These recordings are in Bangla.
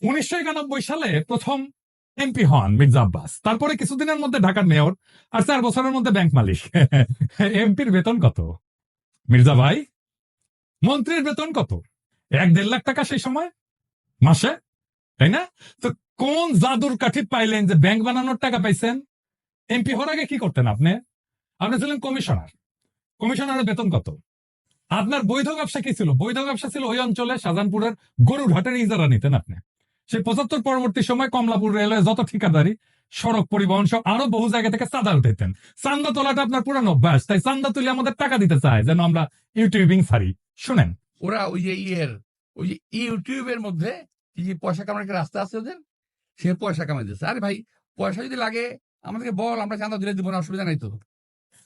1991 সালে প্রথম এমপি হন মির্জা আব্বাস, তারপরে কিছুদিনের মধ্যে ঢাকার মেয়র, আর 4 বছরের মধ্যে ব্যাংক মালিক। এমপির বেতন কত মির্জা ভাই? মন্ত্রীর বেতন কত? 1-1.5 লাখ টাকা সেই সময় মাসে, তাই না? তো কোন জাদুর কাঠি পাইলেন যে ব্যাংক বানানোর টাকা পাইছেন? এমপি হওয়ার আগে কি করতেন আপনি? আপনি ছিলেন কমিশনার। কমিশনারের বেতন কত? আপনার বৈধ ব্যবসা কি ছিল? বৈধ ব্যবসা ছিল ওই অঞ্চলে শাহজাহানপুরের গরুর হাটের ইজারা নিতেন আপনি। সেই 75 পরবর্তী সময় কমলাপুর রেলওয়ে যত ঠিকাদারি, সড়ক পরিবহন সব আরো বহু জায়গা থেকে চাঁদা উঠাইতেন। চান্দা তোলাটা আপনার পুরানো অভ্যাস, তাই চান্দা তুলে আমাদের টাকা দিতে চায় যেন আমরা ইউটিউবিং ছাড়ি। শুনেন, ওরা ওই যে ইউটিউবের মধ্যে কি যে পয়সা কামানোর একটা রাস্তা আছে ওদের, সে পয়সা কামাই দিচ্ছে। আরে ভাই, পয়সা যদি লাগে আমাদেরকে বল, আমরা চাঁদা দিলে দিব না, অসুবিধা নাই তো।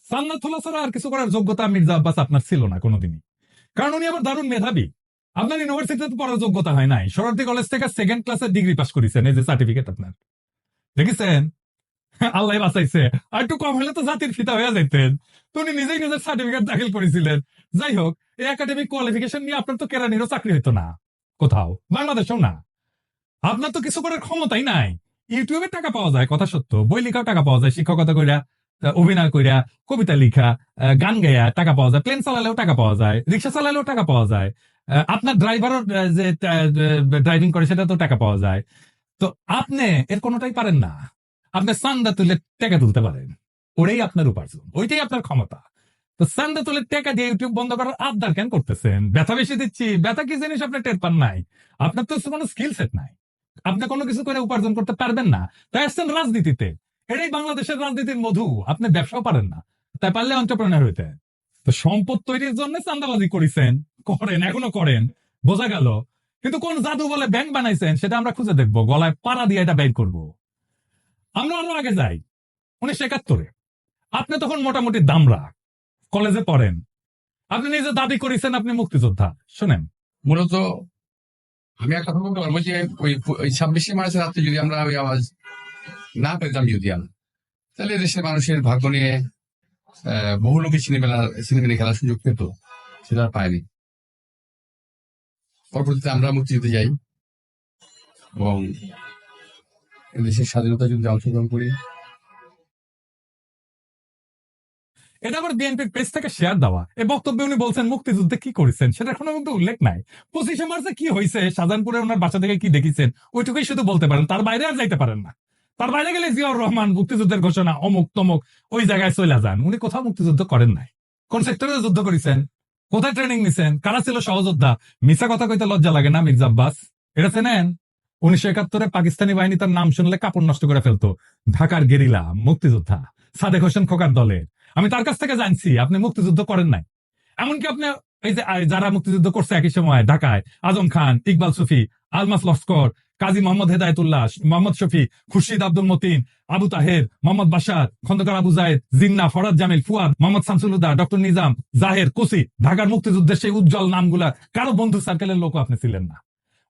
চান্দা তোলা ছাড়া আর কিছু করার যোগ্যতা মির্জা আব্বাস আপনার ছিল না কোনোদিনই, কারণ উনি আবার দারুণ মেধাবী। আপনার ইউনিভার্সিটিতে পড়ার যোগ্যতা হয় নাই, শরণার্থী কলেজ থেকে 2nd ক্লাসের ডিগ্রি পাস করেছেন, এই যে সার্টিফিকেট আপনার, দেখেছেন? আল্লাহ বাঁচাইছে, আর একটু কম হলে তো জাতির ফিতা হয়ে যাইতেন। তো উনি নিজেই নিজের সার্টিফিকেট দাখিল করেছিলেন। যাই হোক, এই একাডেমিক কোয়ালিফিকেশন নিয়ে আপনার তো কেরানিরও চাকরি হইতো না কোথাও, বাংলাদেশেও না। আপনার তো কিছু করার ক্ষমতাই নাই। ইউটিউবে টাকা পাওয়া যায়, কথা সত্য, বই লেখাও টাকা পাওয়া যায়, শিক্ষকতা কইরা, অভিনয় কইরা, কবিতা লিখা, গান গাইয়া টাকা পাওয়া যায়, প্লেন চালালেও টাকা পাওয়া যায়, রিক্সা চালালেও টাকা পাওয়া যায়, আপনার ড্রাইভারও যে ড্রাইভিং করে সেটা তো টাকা পাওয়া যায়। তো আপনি এর কোনোটাই পারেন না। আপনি চান্দা তুলে টাকা তুলতে পারেন, ওটাই আপনার উপার্জন, ওইটাই আপনার ক্ষমতা। তো চান্দা তুলে টাকা দিয়ে ইউটিউব বন্ধ করার আবদার কেন করতেছেন? ব্যথা বেশি দিচ্ছি, ব্যথা কি জিনিস আপনি টের পান নাই? আপনার তো কোনো স্কিল সেট নাই, আপনি কোনো কিছু করে উপার্জন করতে পারবেন না, তাই আসছেন রাজনীতিতে। এটাই বাংলাদেশের রাজনীতির মধু। আপনি ব্যবসাও পারেন না, তাই পারলে এন্টারপ্রেনার হইতে। তো সম্পদ তৈরির জন্য চান্দাবাজি করেছেন, করেন, এখনো করেন, বোঝা গেল। কিন্তু কোন জাদু বলে ব্যাংক বানাইছেন সেটা আমরা খুঁজে দেখবো, গলায় পাড়া দিয়ে এটা বের করবো। আমরা আরো আগে যাই, 1971-এ। আপনি তখন মোটামুটি দামরা, কলেজে পড়েন। আপনি নিজে দাবি করেছেন আপনি মুক্তিযোদ্ধা। শোনেন, মূলত আমি একটা কথা বলতে পারবো যে ওই 26শে মার্চ রাত্রে যদি আমরা ওই আওয়াজ না পেতাম ইউদিয়ান, তাহলে দেশের মানুষের ভাগ্য নিয়ে বহু লোকে সিনেমা খেলার সুযোগ পেত, সেটা আর পায়নি। পরবর্তীতে আমরা মুক্তিযুদ্ধে যাই এবং দেশের স্বাধীনতা যুদ্ধে অংশগ্রহণ করি। এটা আবার বিএনপির পেজ থেকে শেয়ার দেওয়া। এই বক্তব্যে উনি বলছেন মুক্তিযুদ্ধে কি করেছেন সেটা কোনো কিন্তু উল্লেখ নাই। 25শে মার্চে কি হয়েছে, শাহজাহানপুরে ওনার বাসা থেকে কি দেখেছেন, ওইটুকুই শুধু বলতে পারেন, তার বাইরে আর যাইতে পারেন না। তার বাইরে গেলে জিয়াউর রহমান মুক্তিযুদ্ধের ঘোষণা অমুক তমুক ওই জায়গায় চলে যান। উনি কোথাও মুক্তিযুদ্ধ করেন নাই। কোন সেক্টরে যুদ্ধ করেছেন, কোথায় ট্রেনিং নিছেন, কারা ছিল সহযোদ্ধা? মিছা কথা কইতে লজ্জা লাগে না মির্জা আব্বাস? এটা চেনেন? 1971-এ পাকিস্তানি বাহিনী তার নাম শুনলে কাপড় নষ্ট করে ফেলতো। ঢাকার গেরিলা মুক্তিযোদ্ধা সাদেক হোসেন খোকার দলের। আমি তার কাছ থেকে জানছি আপনি মুক্তিযুদ্ধ করেন নাই। এমনকি আপনি এই যে যারা মুক্তিযুদ্ধ করছে একই সময় ঢাকায়, আজম খান, ইকবাল সুফি, আলমাস লস্কর, কাজী মোহাম্মদ হেদায়তুল্লাহ, মোহাম্মদ শফি, খুরশিদ আব্দুল মতিন, আবু তাহের, মোহাম্মদ বাশার, খন্দকার আবু জায়েদ, জিন্না, ফরাদ জামিল, ফুয়াদ, মোহাম্মদ শামসুলুদা, ডক্টর নিজাম, জাহের, কুসি, ঢাকার মুক্তিযুদ্ধের সেই উজ্জ্বল নামগুলা কারো বন্ধু সার্কেলের লোক আপনি ছিলেন না।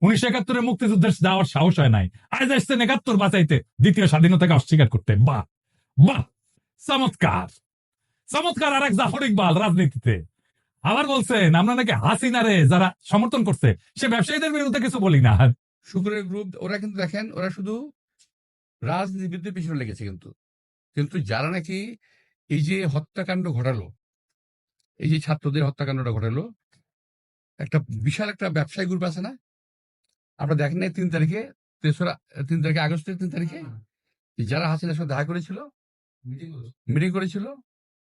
1971-এ মুক্তিযুদ্ধের যাওয়ার সাহস হয় নাই, আজ আসছেন 71 বাঁচাইতে, দ্বিতীয় স্বাধীনতাকে অস্বীকার করতে। বাহ বাহ, চমৎকার চমৎকার। আর এক জাফর ইকবাল রাজনীতিতে আবার বলছেন আমরা নাকি হাসিনারে যারা সমর্থন করছে সে ব্যবসায়ীদের বিরুদ্ধে কিছু বলি না। শুক্রের গ্রুপ ওরা কিন্তু দেখেন, ওরা শুধু রাজনীতিবিদদের পিছনে লেগেছে, কিন্তু যারা নাকি এই যে হত্যাকাণ্ড ঘটালো, এই যে ছাত্রদের হত্যাকাণ্ডটা ঘটালো, একটা বিশাল একটা ব্যবসায়ী গ্রুপ আছে না? আপনারা দেখেন না 3 তারিখে, 3 তারিখে আগস্টের 3 তারিখে যারা হাসিনার সাথে দেখা করেছিল, মিটিং করেছিল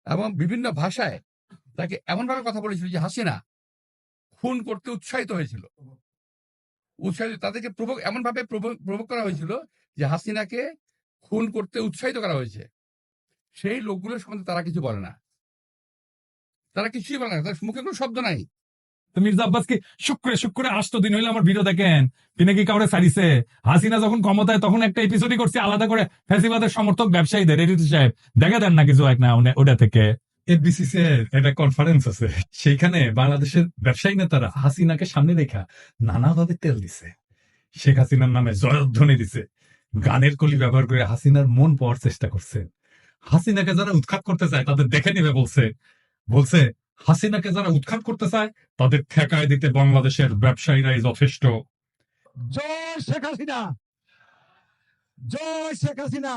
এবং বিভিন্ন ভাষায় তাকে এমন ভাবে কথা বলেছিল যে হাসিনা খুন করতে উৎসাহিত হয়েছিল। তাদেরকে এমন ভাবে প্রভোগ করা হয়েছিল যে হাসিনাকে খুন করতে উৎসাহিত করা হয়েছে। সেই লোকগুলোর সম্বন্ধে তারা কিছু বলে না, তারা কিছুই বলে না, তার মুখে কোনো শব্দ নাই। তো মির্জা আব্বাস কি শুক্রে 8 দিন হইলে আমার ভিডিও দেখেন, তিনি কি কাউরে ছাড়িছে? হাসিনা যখন ক্ষমতায় তখন একটা এপিসোডই করছে আলাদা করে ফ্যাসিবাদের সমর্থক ব্যবসায়ীদের, এডিটর সাহেব দেখা দেন না কিছু এক না ওটা থেকে। এফবিসিসি এর একটা কনফারেন্স আছে, সেইখানে বাংলাদেশের ব্যবসায়ী নেতারা হাসিনাকে সামনে রেখা নানাভাবে তেল দিছে, শেখ হাসিনার নামে জয়ধ্বনি দিছে, গানের কলি ব্যবহার করে হাসিনার মন পাওয়ার চেষ্টা করছে। হাসিনাকে যারা উৎখাত করতে চায় তাদের দেখে নিবে বলছে হাসিনাকে যারা উৎখাত করতে চায় তাদের ঠেকায় দিতে বাংলাদেশের ব্যবসায়ীরাই যথেষ্ট। জয় শেখ হাসিনা, জয় শেখ হাসিনা।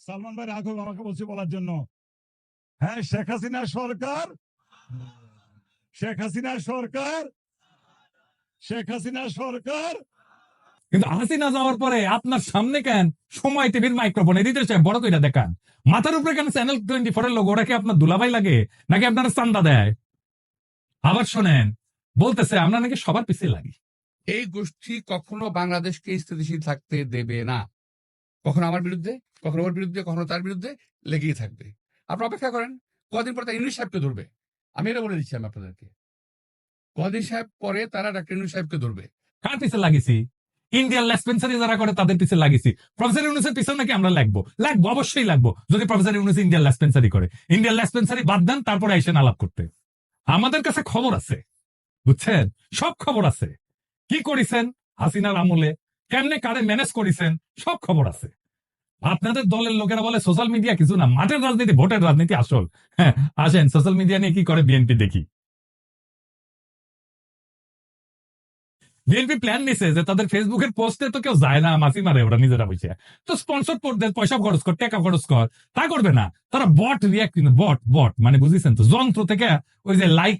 সালমান ভাই রাখুন, আমাকে বলছি বলার জন্য। হ্যাঁ, শেখ হাসিনা সরকার, শেখ হাসিনা সরকার, শেখ হাসিনা সরকার। কিন্তু হাসিনা যাওয়ার পরে আপনার সামনে কেন সময় টিভির মাইক্রোফোন এডিটর সাহেব বড় কইরা দেখান, মাথার উপরে কেন চ্যানেল 24 এর লোক, ওরা কি আপনার দুলাভাই লাগে নাকি আপনারা চান্দা দেয়? আবার শোনেন, বলতেছে আমরা নাকি সবার পিছিয়ে লাগি। এই গোষ্ঠী কখনো বাংলাদেশকে স্থিতিশীল থাকতে দেবে না। কখনো আমার বিরুদ্ধে, কখনো ওর বিরুদ্ধে, কখনো তার বিরুদ্ধে লেগেই থাকবে। আপনারা অপেক্ষা করেন, কদিন পর তারা ইউনূস সাহেবকে ধরবে। আমি এটা বলে দিচ্ছি আমি আপনাদেরকে, কদিন সাহেব পরে তারা ডাক্তার ইউনূস সাহেবকে ধরবে। কার পিছিয়ে লাগিয়েছি? ইন্ডিয়ান লেসপেন্সারি যারা করে তাদের পিছিয়ে লাগিয়েছি। প্রফেসর ইউনুসের পিছনে নাকি আমরা লাগবো? লাগবো, অবশ্যই লাগবো, যদি প্রফেসর ইউনুস ইন্ডিয়ান লেসপেন্সারি করে। ইন্ডিয়ান লেসপেন্সারি বাদ দেন, তারপরে আইসেন আলাপ করতে। আমাদের কাছে খবর আছে, বুঝছেন, সব খবর আছে। কি করেছেন হাসিনার আমলে, কেমনে কারে ম্যানেজ করেছেন, সব খবর আছে। আপনাদের দলের লোকেরা বলে সোশ্যাল মিডিয়া কিছু না, মাঠের রাজনীতি, ভোটের রাজনীতি আসল। হ্যাঁ, আসেন সোশ্যাল মিডিয়া নিয়ে কি করে বিএনপি দেখি। বিএনপি প্ল্যান নিছে যে তাদের ফেসবুকের পোস্টে তো কেউ যায় না, মাসি মারে ওরা নিজেরা বসে, তো স্পন্সর পয়সা খরচ কর, টাকা খরচ কর, তা করবে না। তারা বট রিয়াক্ট, বট বট মানে বুঝেছেন তো, যন্ত্র থেকে ওই যে লাইক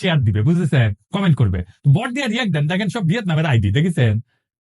শেয়ার দিবে, বুঝেছেন, কমেন্ট করবে, বট দিয়ে রিয়াক্ট দেন। দেখেন সব ভিয়েতনামের আইডি, দেখেছেন?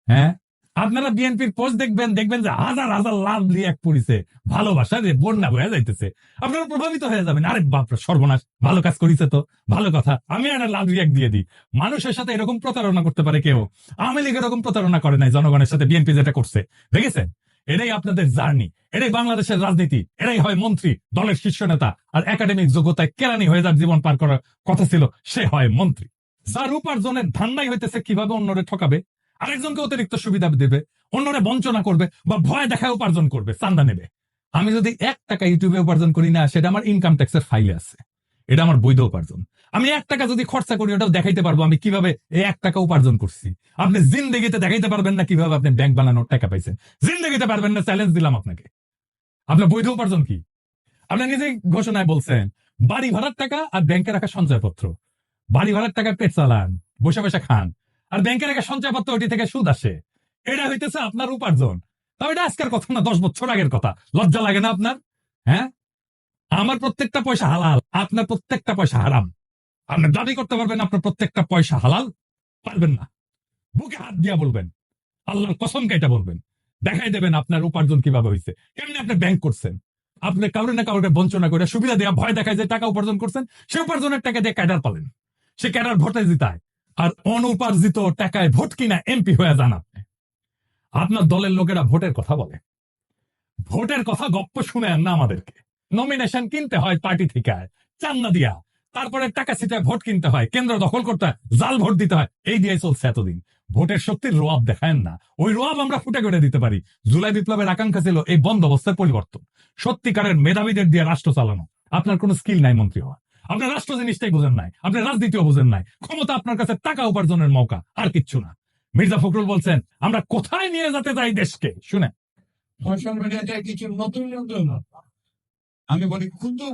হ্যাঁ, আপনারা বিএনপির পোস্ট দেখবেন, দেখবেন যে হাজার হাজার লাভ রিয়াক্ট করেছে, ভালোবাসা যে বন্যা হয়ে যাইতেছে, আপনারা প্রভাবিত হয়ে যাবেন। আরে বাপরে সর্বনাশ, ভালো কাজ করেছে তো, ভালো কথা, আমি একটা লাভ রিয়াক্ট দিয়ে দিই। মানুষের সাথে এরকম প্রতারণা করতে পারে কেউ? আওয়ামী লীগ এরকম প্রতারণা করে নাই জনগণের সাথে, বিএনপি যেটা করছে, দেখেছেন? এটাই আপনাদের জার্নি, এটাই বাংলাদেশের রাজনীতি, এটাই হয় মন্ত্রী, দলের শীর্ষ নেতা। আর একাডেমিক যোগ্যতায় কেরানি হয়ে যার জীবন পার করার কথা ছিল, সে হয় মন্ত্রী। যার উপার্জনের ধান্দাই হইতেছে কিভাবে অন্যরে ঠকাবে, আরেকজনকে অতিরিক্ত সুবিধা দেবে, অন্যরে বঞ্চনা করবে, বা ভয় দেখায় উপার্জন করবে, চান্দা নেবে। আমি যদি 1 টাকা ইউটিউবে উপার্জন করি না, সেটা আমার ইনকাম ট্যাক্সের ফাইলে আছে, এটা আমার বৈধ উপার্জন। আমি 1 টাকা যদি খরচা করি, ওটাও দেখাইতে পারবো আমি কিভাবে এই 1 টাকা উপার্জন করছি। আপনি জিন্দেগিতে দেখাইতে পারবেন না কিভাবে আপনি ব্যাংক বানানোর টাকা পাইছেন, জিন্দেগিতে পারবেন না, চ্যালেঞ্জ দিলাম আপনাকে। আপনার বৈধ উপার্জন কি? আপনি নিজেই ঘোষণায় বলছেন বাড়ি ভাড়ার টাকা আর ব্যাংকে রাখা সঞ্চয়পত্র। বাড়ি ভাড়ার টাকা পেট চালান, বসে বসে খান, আর ব্যাংকে রাখা সঞ্চয়পত্র ওটি থেকে সুদ আসে, এটা হইতেছে আপনার উপার্জন। তবে এটা আজকের কথা না, 10 বছর আগের কথা। লজ্জা লাগে না আপনার? হ্যাঁ, আমার প্রত্যেকটা পয়সা হালাল, আপনার প্রত্যেকটা পয়সা হারাম। আপনি দাবি করতে পারবেন আপনার প্রত্যেকটা পয়সা হালাল? পারবেন না। বুকে হাত দিয়া বলবেন, আল্লাহর কসম কেটে বলবেন, দেখাই দেবেন আপনার উপার্জন কিভাবে হয়েছে, কেমনি আপনি ব্যাংক করছেন। আপনি কাউরে না কাউকে বঞ্চনা করে সুবিধা দেওয়া, ভয় দেখায় যে টাকা উপার্জন করছেন, সে উপার্জনের টাকা দিয়ে ক্যাডার পালেন, সে ক্যাডার ভোটে জিতায়, আর অনুপার্জিত টাকায় ভোট কিনা এমপি হয়ে যান আপনি। আপনার দলের লোকেরা ভোটের কথা বলে, ভোটের কথা গপ্প শুনেন না আমাদেরকে। নমিনেশন কিনতে হয় পার্টি থেকে, চান্দা দিয়া, তারপরে টাকা ছিটায় ভোট কিনতে হয়, কেন্দ্র দখল করতে হয়, জাল ভোট দিতে হয়, এই দিয়ে চলছে এতদিন। ভোটের শক্তির রোয়াব দেখায় না, ওই রোয়াব আমরা ফুটে করে দিতে পারি। জুলাই বিপ্লবের আকাঙ্ক্ষা ছিল এই বন্দোবস্তের পরিবর্তন, সত্যিকারের মেধাবীদের দিয়ে রাষ্ট্র চালানো। আপনার কোনো স্কিল নাই মন্ত্রী হওয়া, আপনার রাষ্ট্র জিনিসটাই বোঝেন নাই, আপনার রাজনীতিও বোঝেন নাই। ক্ষমতা আপনার কাছে টাকা উপার্জনের মৌকা, আর কিচ্ছু না। মির্জা ফখরুল বলছেন আমরা কোথায় নিয়ে যেতে চাই দেশকে, শুনে সোশ্যাল মিডিয়াতে কিছু নতুন নতুন, আমি বলি ক্ষুদ্র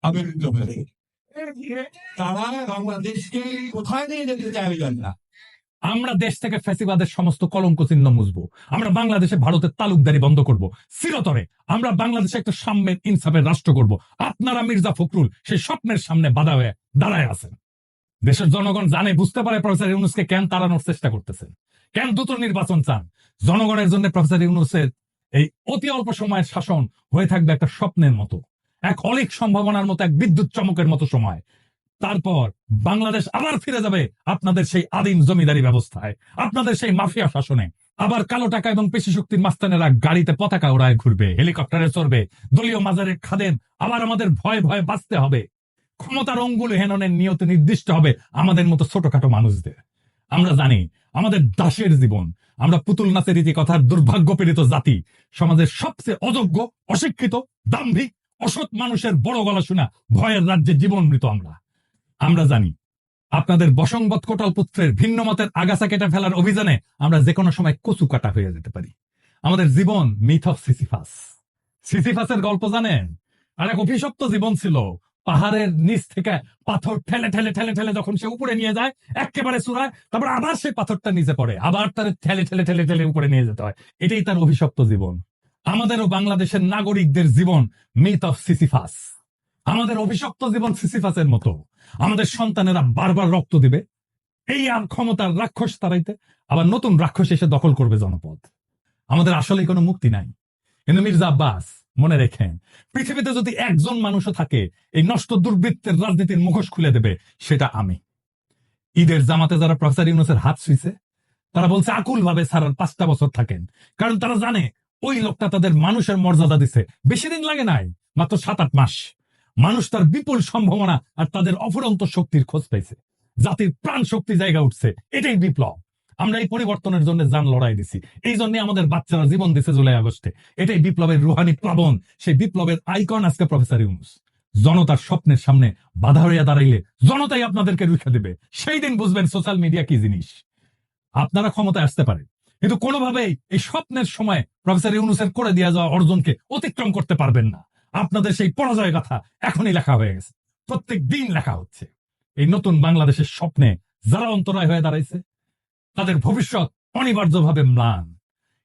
আবির্ভূত হয়েছে। তারা বাংলাদেশকে কোথায় নিয়ে যেতে চাইবেন না। আমরা দেশ থেকে ফ্যাসিবাদের সমস্ত কলঙ্ক চিহ্ন মুছবো, আমরা বাংলাদেশে ভারতের তালুকদারি বন্ধ করব, চিরতরে আমরা বাংলাদেশে একটা সাম্যের ইনসাফের রাষ্ট্র করব। আপনারা মির্জা ফখরুল সেই স্বপ্নের সামনে বাধা হয়ে দাঁড়ায় আছেন। দেশের জনগণ জানে, বুঝতে পারে প্রফেসর ইউনুসকে কেন তাড়ানোর চেষ্টা করতেছেন, কেন দ্রুত নির্বাচন চান। জনগণের জন্য প্রফেসর ইউনুসের এই অতি অল্প সময়ের শাসন হয়ে থাকবে একটা স্বপ্নের মতো, এক অলিক সম্ভাবনার মতো, এক বিদ্যুৎ চমকের মতো সময়। তারপর বাংলাদেশ আবার ফিরে যাবে আপনাদের সেই আদিম জমিদারি ব্যবস্থায়, আপনাদের সেই মাফিয়া শাসনে। আবার কালো টাকা এবং পেশি শক্তির মাস্তানেরা গাড়িতে পতাকা ওড়ায় ঘুরবে, হেলিকপ্টারে চড়বে, দলীয় মাজারের খাদেম আবার আমাদের ভয়ে ভয়ে বাঁচতে হবে। ক্ষমতার অঙ্গুল হেননের নিয়ত নির্দিষ্ট হবে আমাদের মতো ছোটখাটো মানুষদের। আমরা জানি আমাদের দাসের জীবন, আমরা পুতুল নাচের রীতি কথার দুর্ভাগ্য পীড়িত জাতি, সমাজের সবচেয়ে অযোগ্য, অশিক্ষিত, দাম্ভিক, অসৎ মানুষের বড় গলা শোনা ভয়ের রাজ্যে জীবন মৃত আমরা। আমরা জানি আপনাদের বসংবৎ কোটাল পুত্রের ভিন্ন মতের আগাছা কেটে ফেলার অভিযানে আমরা যে কোনো সময় কচু কাটা হয়ে যেতে পারি। আমাদের জীবন মিথ অফ সিসিফাস। সিসিফাসের গল্প জানেন? আর এক অভিশপ্ত জীবন ছিল, পাহাড়ের নিচ থেকে পাথর ঠেলে ঠেলে ঠেলে ঠেলে যখন সে উপরে নিয়ে যায় একেবারে চূড়ায়, তারপর আবার সেই পাথরটা নিচে পড়ে, আবার তার ঠেলে ঠেলে ঠেলে ঠেলে উপরে নিয়ে যেতে হয়। এটাই তার অভিশপ্ত জীবন। আমাদেরও বাংলাদেশের নাগরিকদের জীবন মিথ অফ সিসিফাস। আমাদের অভিশপ্ত জীবন সিসিফাসের মতো। আমাদের সন্তানেরা বারবার রক্ত দিবে এই আর ক্ষমতার রাক্ষস তাড়াইতে, আবার নতুন রাক্ষস এসে দখল করবে জনপদ। আমাদের আসলে কোনো মুক্তি নাই। কিন্তু মির্জা আব্বাস মনে রেখেন, পৃথিবীতে যদি একজন মানুষও থাকে এই নষ্ট দুর্বৃত্তের রাজনীতির মুখোশ খুলে দেবে, সেটা আমি। ঈদের জামাতে যারা প্রফেসর ইউনূসের হাত ছুঁইছে, তারা বলছে আকুল ভাবে ছাড়ার 5টা বছর থাকেন, কারণ তারা জানে ওই লোকটা তাদের মানুষের মর্যাদা দিছে। বেশি দিন লাগে নাই, মাত্র 7-8 মাস। মানুষ তার বিপুল সম্ভাবনা আর তাদের অফুরন্ত শক্তির খোঁজ পাইছে। জাতির প্রাণ শক্তি জায়গা উঠছে। এটাই বিপ্লব। আমরা এই পরিবর্তনের জন্য জান লড়াই দিছি। এই জন্য আমাদের বাচ্চারা জীবন দিছে জুলাই আগস্টে। এটাই বিপ্লবের রুহানি প্লাবন। সেই বিপ্লবের আইকন আজকে প্রফেসর ইউনূস। জনতার স্বপ্নের সামনে বাধা হইয়া দাঁড়াইলে জনতাই আপনাদেরকে রুখে দিবে। সেই দিন বুঝবেন সোশ্যাল মিডিয়া কি জিনিস। আপনারা ক্ষমতায় আসতে পারেন, কিন্তু কোনোভাবেই এই স্বপ্নের সময় প্রফেসর ইউনূসের করে দেওয়া যাওয়া অর্জনকে অতিক্রম করতে পারবেন না। আপনাদের সেই পরাজয় গাথা এখনই লেখা হয়ে গেছে, প্রত্যেক দিন লেখা হচ্ছে। এই নতুন বাংলাদেশের স্বপ্নে যারা অন্তরায় হয়ে দাঁড়াইছে, তাদের ভবিষ্যৎ অনিবার্যভাবে ম্লান।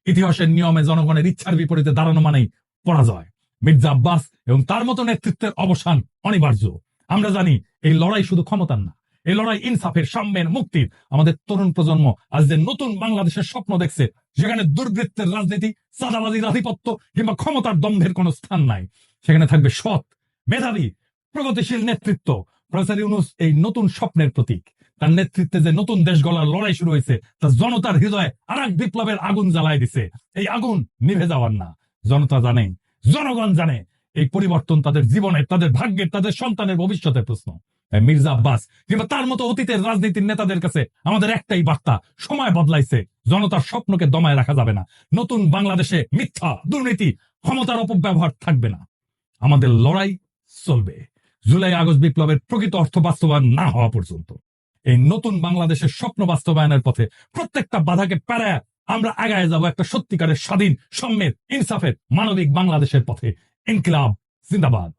ইতিহাসের নিয়মে জনগণের ইচ্ছার বিপরীতে দাঁড়ানো মানেই পরাজয়। মির্জা আব্বাস এবং তার মতো নেতৃত্বের অবসান অনিবার্য। আমরা জানি এই লড়াই শুধু ক্ষমতার না, এই লড়াই ইনসাফের, সাম্যের, মুক্তির। আমাদের তরুণ প্রজন্ম আজ যে নতুন বাংলাদেশের স্বপ্ন দেখছে, যেখানে দুর্বৃত্তের রাজনীতি, চাঁদাবাজির আধিপত্য কিংবা ক্ষমতার দম্ভের কোনো স্থান নাই, সেখানে থাকবে সৎ, মেধাবী, প্রগতিশীল নেতৃত্ব। প্রফেসর ইউনূস এই নতুন স্বপ্নের প্রতীক। তার নেতৃত্বে যে নতুন দেশ গড়ার লড়াই শুরু হয়েছে, তা জনতার হৃদয়ে আর এক বিপ্লবের আগুন জ্বালায় দিছে। এই আগুন নিভে যাওয়ার না। জনতা জানে, জনগণ জানে, এই পরিবর্তন তাদের জীবনের, তাদের ভাগ্যের, তাদের সন্তানের ভবিষ্যতের প্রশ্ন। মির্জা আব্বাস কিংবা তার মতো অতীতের রাজনীতির নেতাদের কাছে আমাদের একটাই বার্তা: সময় বদলাইছে, জনতার স্বপ্নকে দমায় রাখা যাবে না। নতুন বাংলাদেশে মিথ্যা, দুর্নীতি, ক্ষমতার অপব্যবহার থাকবে না। আমাদের লড়াই চলবে জুলাই আগস্ট বিপ্লবের প্রকৃত অর্থ বাস্তবায়ন না হওয়া পর্যন্ত। এই নতুন বাংলাদেশের স্বপ্ন বাস্তবায়নের পথে প্রত্যেকটা বাধাকে পেরায় আমরা আগায় যাব একটা সত্যিকারের স্বাধীন, সম্যের, ইনসাফের, মানবিক বাংলাদেশের পথে। ইনকিলাব জিন্দাবাদ।